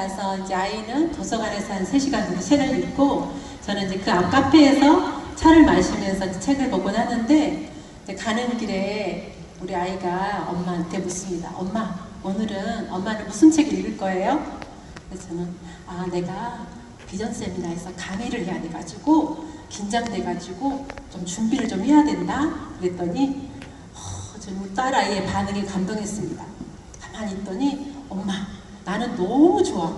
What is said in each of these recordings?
가서 이제 아이는 도서관에서 한 3시간 정도 책을 읽고 저는 이제 그 앞 카페에서 차를 마시면서 책을 보곤 하는데 이제 가는 길에 우리 아이가 엄마한테 묻습니다. 엄마, 오늘은 엄마는 무슨 책 읽을 거예요? 그래서 저는 내가 비전 세미나에서 강의를 해야 돼가지고 긴장돼가지고 좀 준비를 좀 해야 된다 그랬더니 저는 딸아이의 반응에 감동했습니다. 가만히 있더니 엄마, 나는 너무 좋아.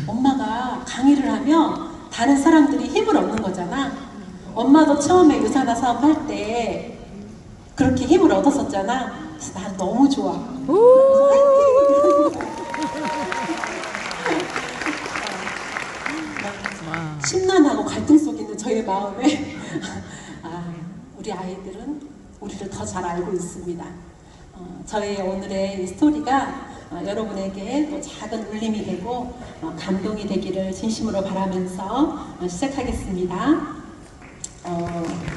엄마가 강의를 하면 다른 사람들이 힘을 얻는 거잖아. 엄마도 처음에 유산화 사업 할 때 그렇게 힘을 얻었었잖아. 그래서 난 너무 좋아. 심란하고 갈등 속에 있는 저의 마음에 우리 아이들은 우리를 더 잘 알고 있습니다. 저희 오늘의 이 스토리가 여러분에게 또 작은 울림이 되고 감동이 되기를 진심으로 바라면서 시작하겠습니다.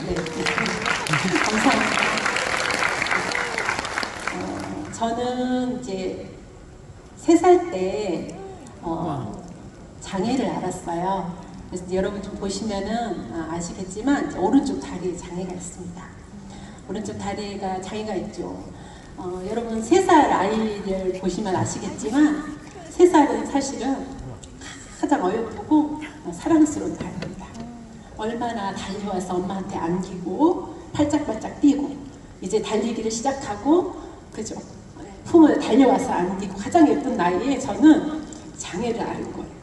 네. 감사합니다. 저는 이제 3살 때 장애를 알았어요. 그래서 여러분 좀 보시면은 아시겠지만 오른쪽 다리에 장애가 있습니다. 오른쪽 다리가 장애가 있죠. 여러분 3살 아이를 보시면 아시겠지만 3살은 사실은 가장 어여쁘고 사랑스러운 다리입니다. 얼마나 달려와서 엄마한테 안기고 팔짝팔짝 뛰고 이제 달리기를 시작하고 그죠? 품을 달려와서 안기고 가장 예쁜 나이에 저는 장애를 앓은 거예요.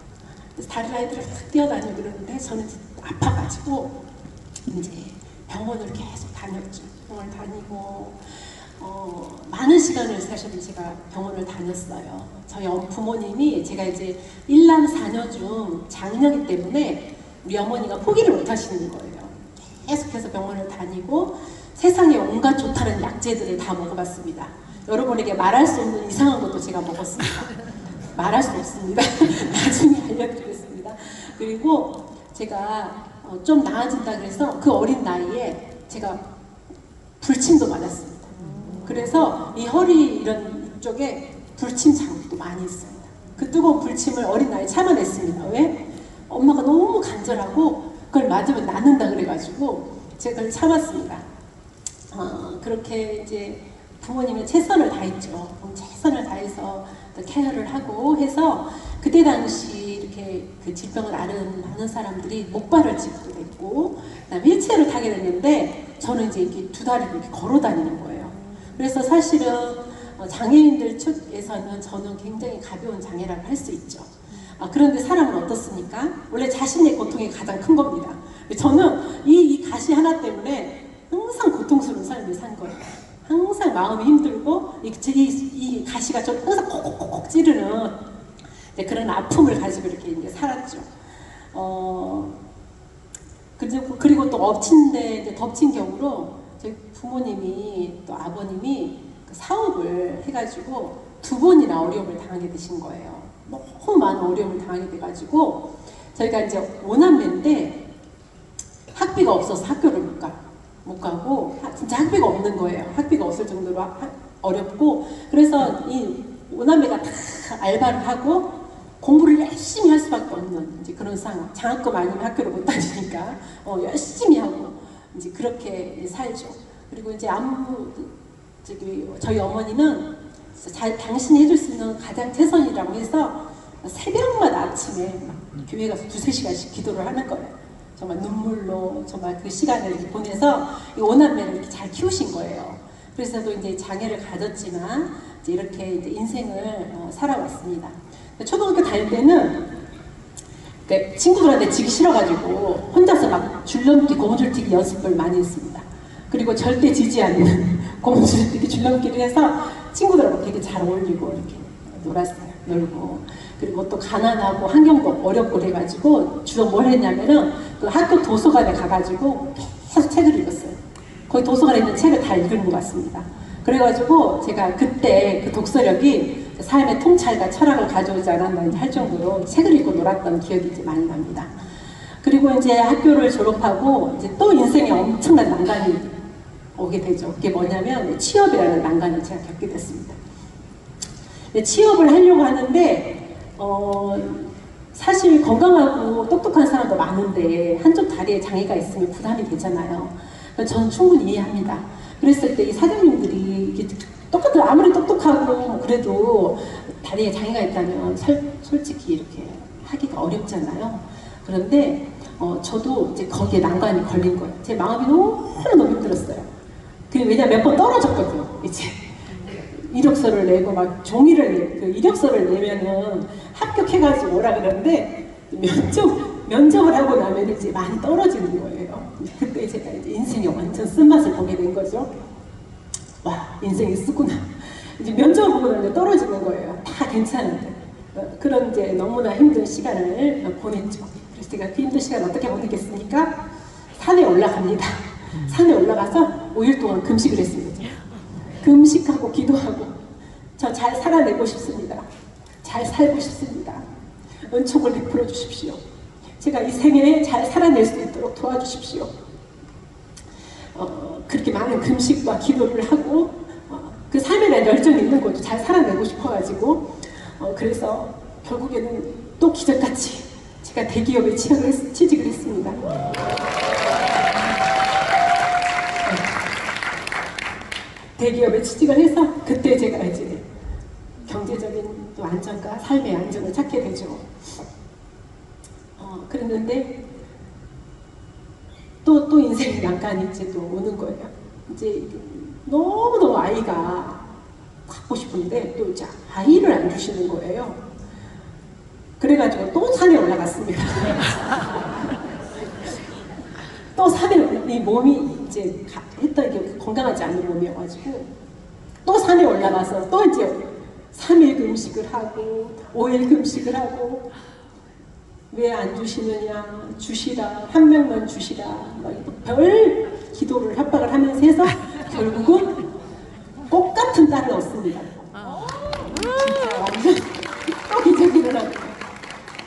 그래서 다른 아이들은 막 뛰어다니고 그러는데 저는 아파가지고 이제 병원을 계속 다녔죠. 병원을 다니고 많은 시간을 사실 제가 병원을 다녔어요. 저희 부모님이 제가 이제 1남 4녀 중 장녀이기 때문에 우리 어머니가 포기를 못 하시는 거예요. 계속해서 병원을 다니고 세상에 온갖 좋다는 약재들을 다 먹어봤습니다. 여러분에게 말할 수 없는 이상한 것도 제가 먹었습니다. 말할 수 없습니다. 나중에 알려드리겠습니다. 그리고 제가 좀 나아진다 그래서 그 어린 나이에 제가 불침도 맞았습니다. 그래서 이 허리 이런 이쪽에 불침 자국도 많이 있습니다. 그 뜨거운 불침을 어린 나이에 참아냈습니다. 왜? 엄마가 너무 간절하고 그걸 맞으면 낫는다 그래가지고 제가 그걸 참았습니다. 그렇게 이제 부모님이 최선을 다했죠. 최선을 다해서 케어를 하고 해서 그때 당시 이렇게 그 질병을 앓은 많은 사람들이 목발을 짚고 됐고 그다음에 휠체어를 타게 됐는데 저는 이제 이렇게 두 다리로 이렇게 걸어 다니는 거예요. 그래서 사실은 장애인들 측에서는 저는 굉장히 가벼운 장애라고 할 수 있죠. 그런데 사람은 어떻습니까? 원래 자신의 고통이 가장 큰 겁니다. 저는 이 가시 하나 때문에 항상 고통스러운 삶을 산 거예요. 항상 마음이 힘들고 이 가시가 좀 항상 콕콕콕 찌르는 그런 아픔을 가지고 이렇게 이제 살았죠. 그리고 또 덮친 경우로 저희 부모님이 또 아버님이 그 사업을 해가지고 2번이나 어려움을 당하게 되신 거예요. 너무 많은 어려움을 당하게 돼가지고 저희가 이제 5남매인데 학비가 없어서 학교를 못 가고 진짜 학비가 없는 거예요. 학비가 없을 정도로 어렵고 그래서 이 5남매가 다 알바를 하고 공부를 열심히 할 수밖에 없는 이제 그런 상황. 장학금 아니면 학교를 못 다니니까 열심히 하고 이제 그렇게 살죠. 그리고 이제 저희 어머니는 당신이 해줄 수 있는 가장 최선이라고 해서 새벽마다 아침에 교회 가서 2~3시간씩 기도를 하는 거예요. 정말 눈물로 정말 그 시간을 이렇게 보내서 이 5남매를 이렇게 잘 키우신 거예요. 그래서 또 이제 장애를 가졌지만 이제 이렇게 이제 인생을 살아왔습니다. 초등학교 다닐 때는 그러니까 친구들한테 지기 싫어가지고 혼자서 막 줄넘기, 고무줄뛰기 연습을 많이 했습니다. 그리고 절대 지지 않는 고무줄뛰기 줄넘기를 해서 친구들하고 되게 잘 어울리고 이렇게 놀고 그리고 또 가난하고 환경도 어렵고 그래가지고 주로 뭘 했냐면은 그 학교 도서관에 가가지고 계속 책을 읽었어요. 거기 도서관에 있는 책을 다 읽은 것 같습니다. 그래가지고 제가 그때 그 독서력이 삶의 통찰과 철학을 가져오지 않았나 할 정도로 책을 읽고 놀았던 기억이 이제 많이 납니다. 그리고 이제 학교를 졸업하고 이제 또 인생에 엄청난 난관이 오게 되죠. 그게 뭐냐면 취업이라는 난관을 제가 겪게 됐습니다. 취업을 하려고 하는데 어, 사실 건강하고 똑똑한 사람도 많은데 한쪽 다리에 장애가 있으면 부담이 되잖아요. 저는 충분히 이해합니다. 그랬을 때 이 사장님들이 이게 똑같은 아무리 똑똑하고 그래도 다리에 장애가 있다면 솔직히 이렇게 하기가 어렵잖아요. 그런데 저도 이제 거기에 난관이 걸린 거예요. 제 마음이 너무 힘들었어요. 왜냐면 몇 번 떨어졌거든요. 이제 이력서를 내고 막 종이를 그 이력서를 내면은 합격해가지고 오라 그러는데 면접을 하고 나면 이제 많이 떨어지는 거예요. 그때 제가 이제 인생의 완전 쓴맛을 보게 된 거죠. 와, 인생이 쓰구나. 이제 면접을 보고 나면 떨어지는 거예요. 다 괜찮은데. 그런 이제 너무나 힘든 시간을 보냈죠. 그래서 제가 그 힘든 시간 어떻게 보내겠습니까? 산에 올라갑니다. 산에 올라가서 5일 동안 금식을 했습니다. 금식하고 기도하고 저 잘 살아내고 싶습니다. 잘 살고 싶습니다. 은총을 베풀어 주십시오. 제가 이 생애에 잘 살아낼 수 있도록 도와주십시오. 그렇게 많은 금식과 기도를 하고 그 삶에 대한 열정이 있는 거죠. 잘 살아내고 싶어가지고 그래서 결국에는 또 기적같이 제가 대기업에 취직을 했습니다. 대기업에 취직을 해서 그때 제가 이제 경제적인 또 안정과 삶의 안정을 찾게 되죠. 그랬는데 또 인생의 난간이 이제 또 오는 거예요. 이제 너무너무 아이가 갖고 싶은데 또 이제 아이를 안 주시는 거예요. 그래가지고 또 산에 올라갔습니다. 또 산에 이 몸이 이제 했던 게 건강하지 않은 몸이어가지고 또 산에 올라가서 또 이제 3일 금식을 하고 5일 금식을 하고 왜 안 주시느냐, 주시라, 한 명만 주시라, 별 기도를 협박을 하면서 해서 결국은 똑같은 딸을 얻습니다. 진짜 완전 또 기적이 일어나고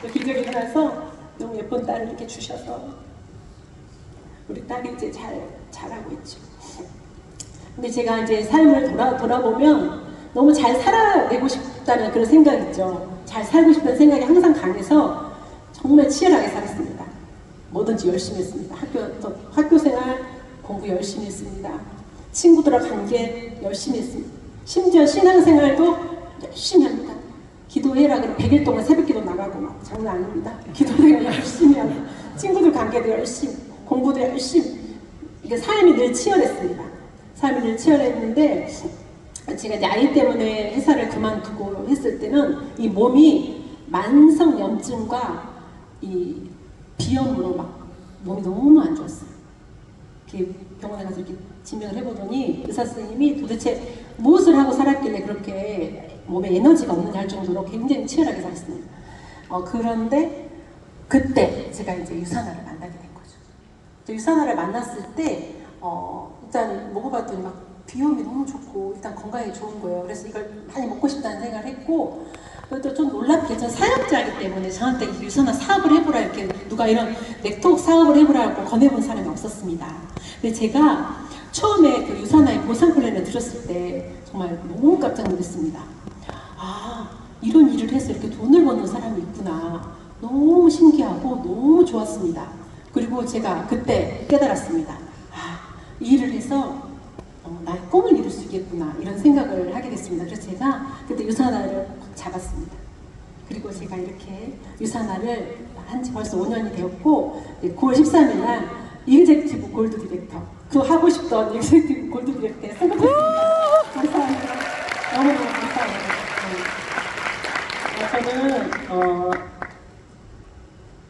또 기적이 일어나서 너무 예쁜 딸을 이렇게 주셔서 우리 딸이 이제 잘하고 있죠. 근데 제가 이제 삶을 돌아보면 너무 잘 살아내고 싶다는 그런 생각이 있죠. 잘 살고 싶다는 생각이 항상 강해서 정말 치열하게 살았습니다. 뭐든지 열심히 했습니다. 학교 생활 공부 열심히 했습니다. 친구들과 관계 열심히 했습니다. 심지어 신앙생활도 열심히 합니다. 기도해라 그러면 100일 동안 새벽기도 나가고 막 장난 아닙니다. 기도도 열심히 하고 친구들 관계도 열심히 공부도 열심히 이게 삶이 늘 치열했습니다. 삶이 늘 치열했는데 제가 이제 아이 때문에 회사를 그만두고 했을 때는 이 몸이 만성염증과 이 비염으로 막 몸이 너무 안 좋았어요. 이렇게 병원에 가서 이렇게 진명을 해보더니 의사 선생님이 도대체 무엇을 하고 살았길래 그렇게 몸에 에너지가 없느냐 할 정도로 굉장히 치열하게 살았습니다. 그런데 그때 제가 이제 유산화를 만나게 된 거죠. 유산화를 만났을 때 일단 먹어봤더니 막 비염이 너무 좋고 일단 건강에 좋은 거예요. 그래서 이걸 많이 먹고 싶다는 생각을 했고 또 좀 놀랍게 전 사역자이기 때문에 저한테 유산화 사업을 해보라 이렇게 누가 이런 네트워크 사업을 해보라고 권해본 사람이 없었습니다. 근데 제가 처음에 그 유산화의 보상 플랜을 들었을 때 정말 너무 깜짝 놀랐습니다. 아, 이런 일을 해서 이렇게 돈을 버는 사람이 있구나. 너무 신기하고 너무 좋았습니다. 그리고 제가 그때 깨달았습니다. 아, 이 일을 해서 나의 꿈을 이룰 수 있겠구나 이런 생각을 하게 됐습니다. 그래서 제가 그때 유산화를 잡았습니다. 그리고 제가 이렇게 유산화를 한 지 벌써 5년이 되었고 9월 13일 날 익제큐티브 골드 디렉터 그 하고 싶던 익제큐티브 골드 디렉터에 승급했습니다. 감사합니다. 너무너무 감사합니다. 저는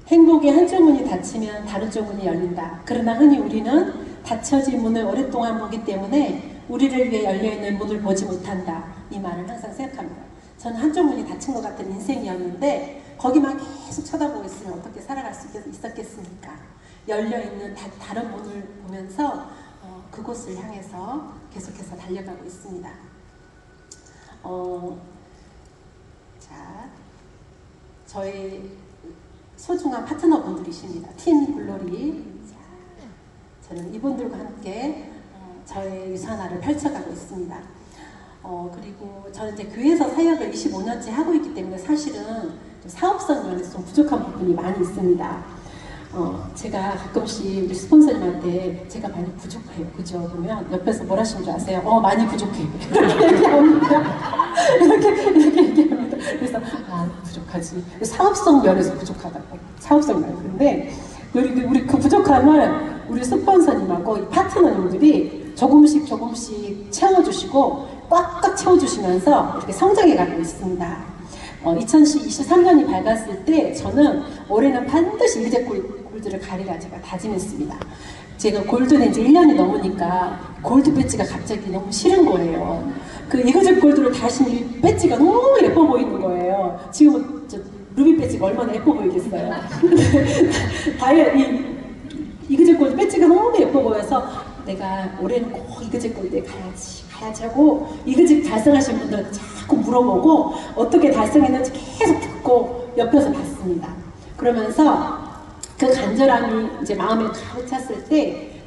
행복의 한쪽 문이 닫히면 다른 쪽 문이 열린다. 그러나 흔히 우리는 닫혀진 문을 오랫동안 보기 때문에 우리를 위해 열려있는 문을 보지 못한다. 이 말을 항상 생각합니다. 저는 한쪽 문이 닫힌 것 같은 인생이었는데 거기만 계속 쳐다보고 있으면 어떻게 살아갈 수 있었겠습니까? 열려있는 다른 문을 보면서 그곳을 향해서 계속해서 달려가고 있습니다. 자, 저희 소중한 파트너분들이십니다. 팀 글로리. 저는 이분들과 함께 저의 유산화를 펼쳐가고 있습니다. 그리고 저는 이제 교회에서 사역을 25년째 하고 있기 때문에 사실은 사업성 면에서 좀 부족한 부분이 많이 있습니다. 제가 가끔씩 우리 스폰서님한테 제가 많이 부족해요. 그죠? 그러면 옆에서 뭘 하시는 줄 아세요? 많이 부족해. 이렇게 얘기합니다. 이렇게 얘기합니다. 그래서, 부족하지. 사업성 면에서 부족하다고. 사업성 면. 근데, 우리 그 부족함을 우리 스폰서님하고 이 파트너님들이 조금씩 채워주시고, 꽉꽉 채워주시면서 이렇게 성장해가고 있습니다. 2023년이 밝았을 때 저는 올해는 반드시 이그제 골드를 가리라 제가 다짐했습니다. 제가 골드는 이제 1년이 넘으니까 골드 배지가 갑자기 너무 싫은 거예요. 그 이그제 골드를 다신 이 배지가 너무 예뻐 보이는 거예요. 지금은 저 루비 배지가 얼마나 예뻐 보이겠어요. 이그제 골드 배지가 너무 예뻐 보여서 내가 올해는 꼭 이그제 골드에 가야지 하고 이그제 달성하신 분들한테 자꾸 물어보고 어떻게 달성했는지 계속 듣고 옆에서 봤습니다. 그러면서 그 간절함이 이제 마음에 가득 찼을 때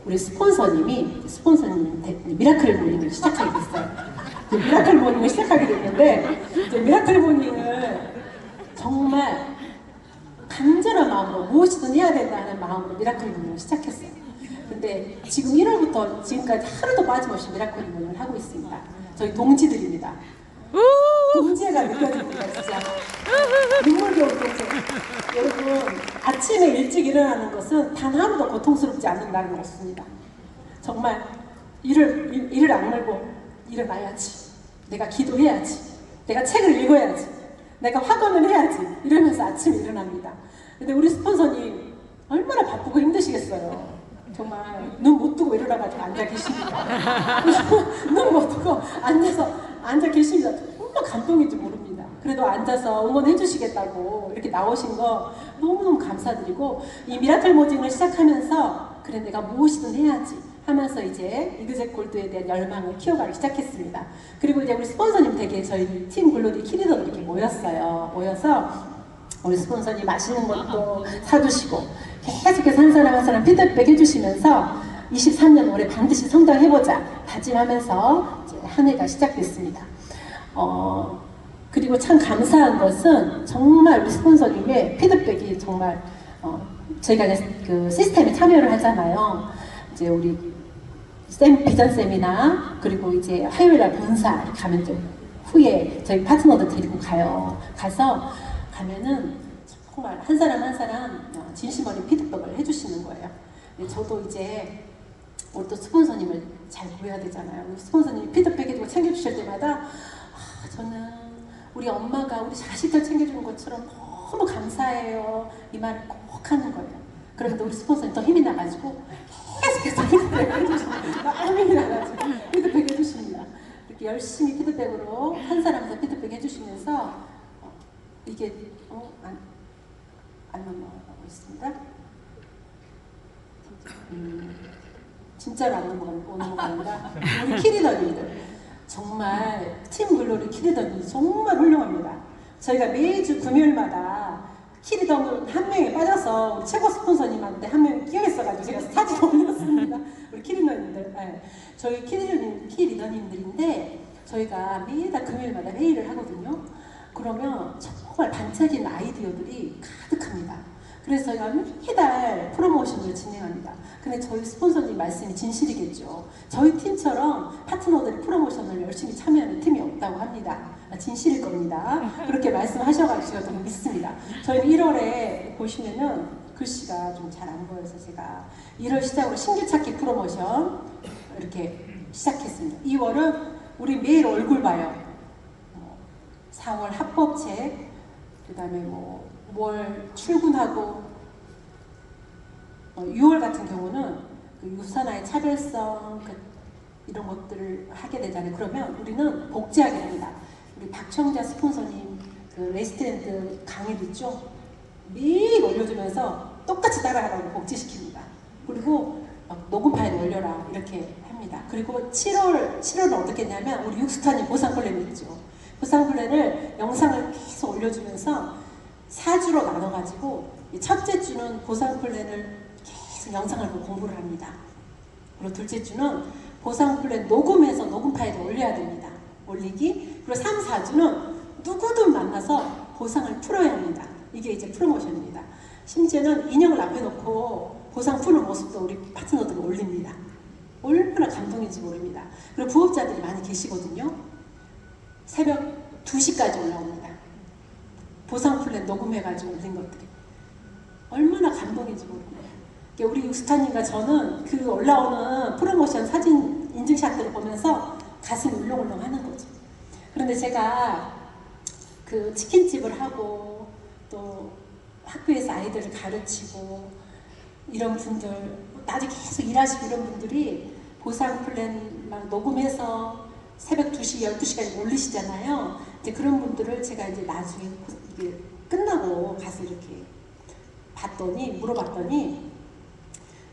우리 스폰서님 미라클 모닝을 시작하게 됐어요. 미라클 모닝을 시작하게 됐는데 이제 미라클 모닝을 정말 간절한 마음으로 무엇이든 해야 된다는 마음으로 미라클 모닝을 시작했어요. 근데 지금 1월부터 지금까지 하루도 빠짐없이 미라클 모닝을 하고 있습니다. 저희 동지들입니다. 동지애가 느껴집니다, 진짜. 눈물겨울 동지. 여러분, 아침에 일찍 일어나는 것은 단 하루도 고통스럽지 않는다는 것입니다. 정말 이를 악물고 일어나야지. 내가 기도해야지. 내가 책을 읽어야지. 내가 확언을 해야지. 이러면서 아침에 일어납니다. 근데 우리 스폰서님 얼마나 바쁘고 힘드시겠어요. 정말 눈 못 뜨고 일어나가지고 앉아 계십니다. 눈 못 뜨고 앉아 계십니다. 정말 감동인지 모릅니다. 그래도 앉아서 응원해 주시겠다고 이렇게 나오신 거 너무너무 감사드리고 이 미라클 모닝을 시작하면서 그래 내가 무엇이든 해야지 하면서 이제 이그제 골드에 대한 열망을 키워가기 시작했습니다. 그리고 이제 우리 스폰서님 댁에 저희 팀 글로리 키리더들 이렇게 모여서 우리 스폰서님 맛있는 것도 사주시고 계속해서 한 사람 한 사람 피드백 해주시면서 23년 올해 반드시 성장해보자 다짐하면서 이제 한 해가 시작됐습니다. 그리고 참 감사한 것은 정말 우리 스폰서님의 피드백이 정말 저희가 이제 그 시스템에 참여를 하잖아요. 이제 우리 비전 세미나 그리고 이제 화요일날 본사 이렇게 가면 좀 후에 저희 파트너들 데리고 가면은 정말 한 사람 한 사람 진심 어린 피드백을 해주시는 거예요. 저도 이제 우리 또 스폰서님을 잘 보여야 되잖아요. 우리 스폰서님이 피드백 해주고 챙겨주실 때마다 저는 우리 엄마가 우리 자식들 챙겨주는 것처럼 너무 감사해요. 이 말을 꼭 하는 거예요. 그러면 우리 스폰서님 더 힘이 나가지고 계속해서 피드백 해주십니다. 너무 힘이 나가지고 피드백 해주십니다. 이렇게 열심히 피드백으로 한 사람에서 피드백 해주시면서 이게 안 넘어가고 있습니다. 진짜로 안 넘어간다. 우리 키리더님들 정말 팀 글로리 키리더님 정말 훌륭합니다. 저희가 매주 금요일마다 키리더는 한 명에 빠져서 우리 최고 스폰서님한테 한 명이 끼어있어가지고 제가 사진 올렸습니다. 우리 키리더님들. 네. 저희 키리더님들인데 저희가 매달 금요일마다 회의를 하거든요. 그러면 정말 반짝이는 아이디어들이 가득합니다. 그래서 저희가 매달 프로모션을 진행합니다. 근데 저희 스폰서님 말씀이 진실이겠죠. 저희 팀처럼 파트너들이 프로모션을 열심히 참여하는 팀이 없다고 합니다. 진실일 겁니다. 그렇게 말씀하셔가지고 제가 좀 믿습니다. 저희는 1월에 보시면은 글씨가 좀 잘 안 보여서 제가 1월 시작으로 신규찾기 프로모션 이렇게 시작했습니다. 2월은 우리 매일 얼굴 봐요. 4월 합법책, 그 다음에 뭘 출근하고 6월 같은 경우는 그 유산화의 차별성 이런 것들을 하게 되잖아요. 그러면 우리는 복제하게 됩니다. 우리 박청자 스폰서님 그 레스토랑트 강의도 있죠. 매일 올려주면서 똑같이 따라하라고 복제시킵니다. 그리고 녹음 파일 올려라 이렇게 합니다. 그리고 7월은 어떻게 했냐면 우리 육스타님 보상 플랜이 있죠. 보상 플랜을 영상을 계속 올려주면서 4주로 나눠가지고 첫째 주는 보상 플랜을 계속 영상을 보고 공부를 합니다. 그리고 둘째 주는 보상 플랜 녹음해서 녹음 파일을 올려야 됩니다. 올리기. 그리고 3, 4주는 누구든 만나서 보상을 풀어야 합니다. 이게 이제 프로모션입니다. 심지어는 인형을 앞에 놓고 보상 푸는 모습도 우리 파트너들이 올립니다. 얼마나 감동인지 모릅니다. 그리고 부업자들이 많이 계시거든요. 새벽 2시까지 올라옵니다. 보상 플랜 녹음해가지고 올린 것들이 얼마나 감동인지 모릅니다. 우리 육스타님과 저는 그 올라오는 프로모션 사진 인증샷들을 보면서 가슴이 울렁울렁 하는 거죠. 그런데 제가 그 치킨집을 하고 또 학교에서 아이들을 가르치고 이런 분들, 나중에 계속 일하시고 이런 분들이 보상 플랜 막 녹음해서 새벽 2시, 12시까지 올리시잖아요. 이제 그런 분들을 제가 이제 나중에 이게 끝나고 가서 이렇게 물어봤더니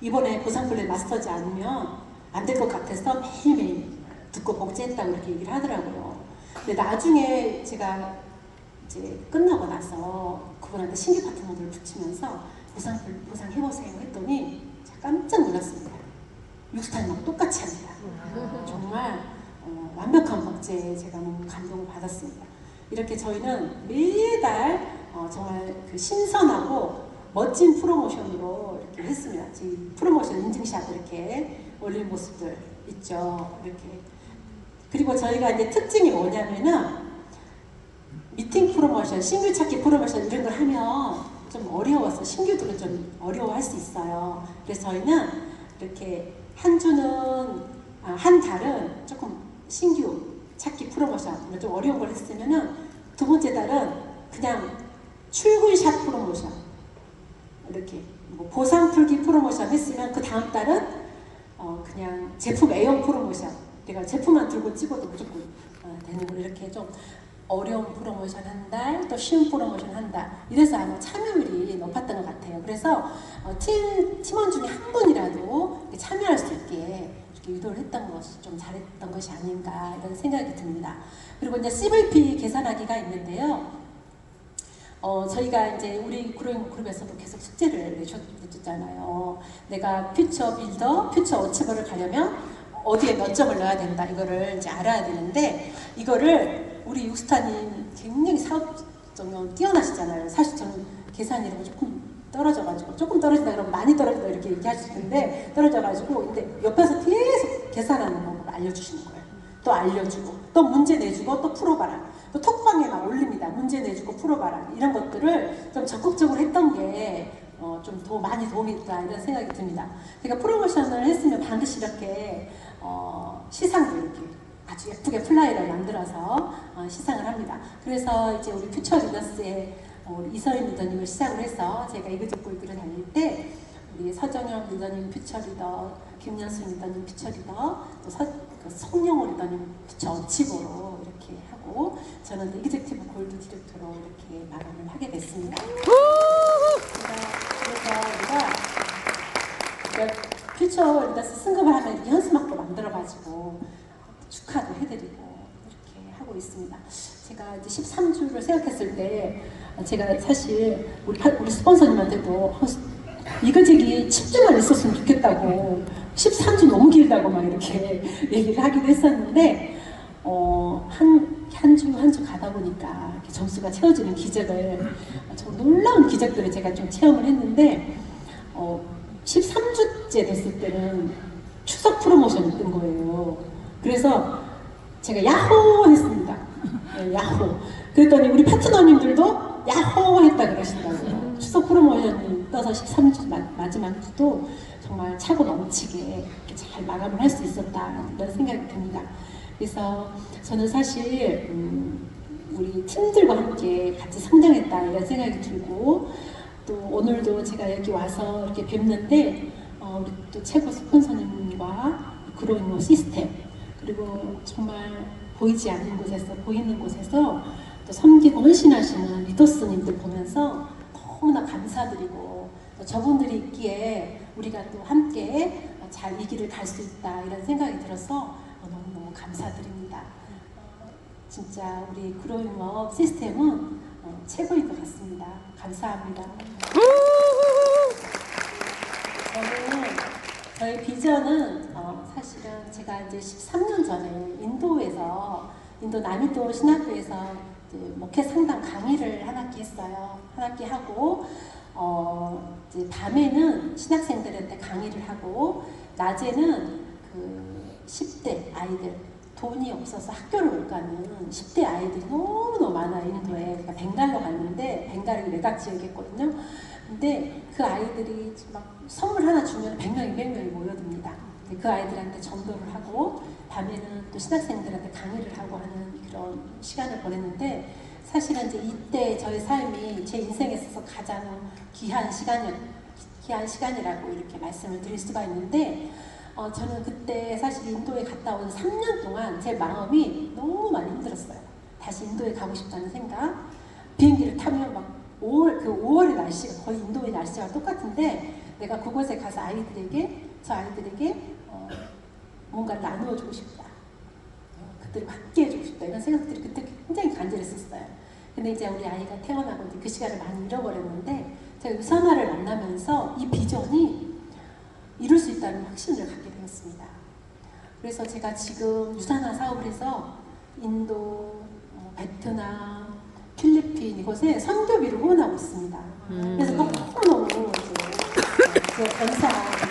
이번에 보상 플랜 마스터지 않으면 안 될 것 같아서 매일매일 듣고 복제했다고 이렇게 얘기를 하더라고요. 근데 나중에 제가 이제 끝나고 나서 그분한테 신규 파트너들을 붙이면서 보상 해보세요 했더니 제가 깜짝 놀랐습니다. 육스타님하고 똑같이 합니다. 정말 완벽한 복제에 제가 너무 감동을 받았습니다. 이렇게 저희는 매달 정말 그 신선하고 멋진 프로모션으로 이렇게 했습니다. 지금 프로모션 인증샷 이렇게 올린 모습들 있죠. 이렇게. 그리고 저희가 이제 특징이 뭐냐면은 미팅 프로모션, 신규 찾기 프로모션 이런 걸 하면 좀 어려워서 신규들은 좀 어려워할 수 있어요. 그래서 저희는 이렇게 한 달은 조금 신규 찾기 프로모션 좀 어려운 걸 했으면은 두 번째 달은 그냥 출근샷 프로모션 이렇게 뭐 보상 풀기 프로모션 했으면 그 다음 달은 그냥 제품 애용 프로모션, 내가 제품만 들고 찍어도 무조건 되는 걸 이렇게 좀 어려운 프로모션 한 달, 또 쉬운 프로모션 한 달, 이래서 아마 참여율이 높았던 것 같아요. 그래서 팀원 중에 한 분이라도 참여할 수 있게 이렇게 유도를 했던 것이 좀 잘했던 것이 아닌가 이런 생각이 듭니다. 그리고 이제 CVP 계산하기가 있는데요. 저희가 이제 우리 그룹에서도 계속 숙제를 내줬잖아요. 내가 퓨처 빌더, 퓨처 어치버를 가려면 어디에 몇 점을 넣어야 된다. 이거를 이제 알아야 되는데, 이거를 우리 육스타님 굉장히 사업적으로 뛰어나시잖아요. 사실 저는 계산이라고 조금 떨어져가지고, 조금 떨어진다 그러면 많이 떨어진다 이렇게 얘기하실 텐데, 떨어져가지고, 근데 옆에서 계속 계산하는 방법을 알려주시는 거예요. 또 알려주고, 또 문제 내주고, 또 풀어봐라. 또 톡방에 막 올립니다. 문제 내주고 풀어봐라. 이런 것들을 좀 적극적으로 했던 게 좀 더 많이 도움이 있다 이런 생각이 듭니다. 그러니까 프로모션을 했으면 반드시 이렇게 시상도 이렇게 아주 예쁘게 플라이를 만들어서 시상을 합니다. 그래서 이제 우리 퓨처 리더스의 우리 이서인 리더님을 시작을 해서 제가 이그저그를 다닐 때 우리 서정영 리더님 퓨처 리더, 김연수 리더님 퓨처 리더, 또 송영호 리더님 퓨처 어치버로 이렇게 하고, 저는 이그제큐티브 골드 디렉터로 이렇게 마감을 하게 됐습니다. 그래서 우리가 퓨처 리더스 승급을 하면 이렇게 현수막도 만들어가지고 축하도 해드리고 이렇게 하고 있습니다. 제가 이제 13주를 생각했을 때 제가 사실 우리 스폰서님한테도 이거저기 10주만 있었으면 좋겠다고, 13주 너무 길다고 막 이렇게 얘기를 하기도 했었는데, 한 주 가다 보니까 이렇게 점수가 채워지는 기적을, 좀 놀라운 기적들을 제가 좀 체험을 했는데, 13주째 됐을 때는 추석 프로모션이 뜬 거예요. 그래서 제가 야호 했습니다. 네, 야호. 그랬더니 우리 파트너님들도 야호 했다 그러시더라고요. 추석 프로모션이 떠서 13주 마지막 주도 정말 차고 넘치게 이렇게 잘 마감을 할 수 있었다 이런 생각이 듭니다. 그래서 저는 사실 우리 팀들과 함께 같이 성장했다 이런 생각이 들고, 또 오늘도 제가 여기 와서 이렇게 뵙는데 우리 또 최고 스폰서님과 그로잉 시스템, 그리고 정말 보이지 않는 곳에서 보이는 곳에서 또 섬기고 헌신하시는 리더스님들 보면서 너무나 감사드리고, 또 저분들이 있기에 우리가 또 함께 잘 이 길을 갈 수 있다 이런 생각이 들어서 너무너무 감사드립니다. 진짜 우리 그로잉업 시스템은 최고인 것 같습니다. 감사합니다. 저희 비전은 사실은 제가 이제 13년 전에 인도 남인도 신학교에서 이제 목회 상담 강의를 한 학기 했어요. 한 학기 하고 이제 밤에는 신학생들한테 강의를 하고 낮에는 그 10대 아이들 돈이 없어서 학교를 못 가는 10대 아이들이 너무너무 많아요. 인도에. 그러니까 벵갈로 갔는데 벵갈이 외곽 지역이었거든요. 근데 그 아이들이 막 선물 하나 주면 100명, 200명이 모여듭니다. 그 아이들한테 전도를 하고 밤에는 또 신학생들한테 강의를 하고 하는 그런 시간을 보냈는데 사실은 이제 이때 저의 삶이 제 인생에 있어서 가장 귀한 시간이라고 이렇게 말씀을 드릴 수가 있는데 저는 그때 사실 인도에 갔다 온 3년 동안 제 마음이 너무 많이 힘들었어요. 다시 인도에 가고 싶다는 생각. 비행기를 타면 막 5월의 날씨가 거의 인도의 날씨와 똑같은데 내가 그곳에 가서 저 아이들에게 뭔가를 나누어주고 싶다. 그들과 함께 해주고 싶다. 이런 생각들이 그때 굉장히 간절했었어요. 근데 이제 우리 아이가 태어나고 이제 그 시간을 많이 잃어버렸는데 제가 유산화를 만나면서 이 비전이 이룰 수 있다는 확신을 갖게 되었습니다. 그래서 제가 지금 유산화 사업을 해서 인도, 베트남, 필리핀 이곳에 선교비를 후원하고 있습니다. 그래서 너무너무 감사한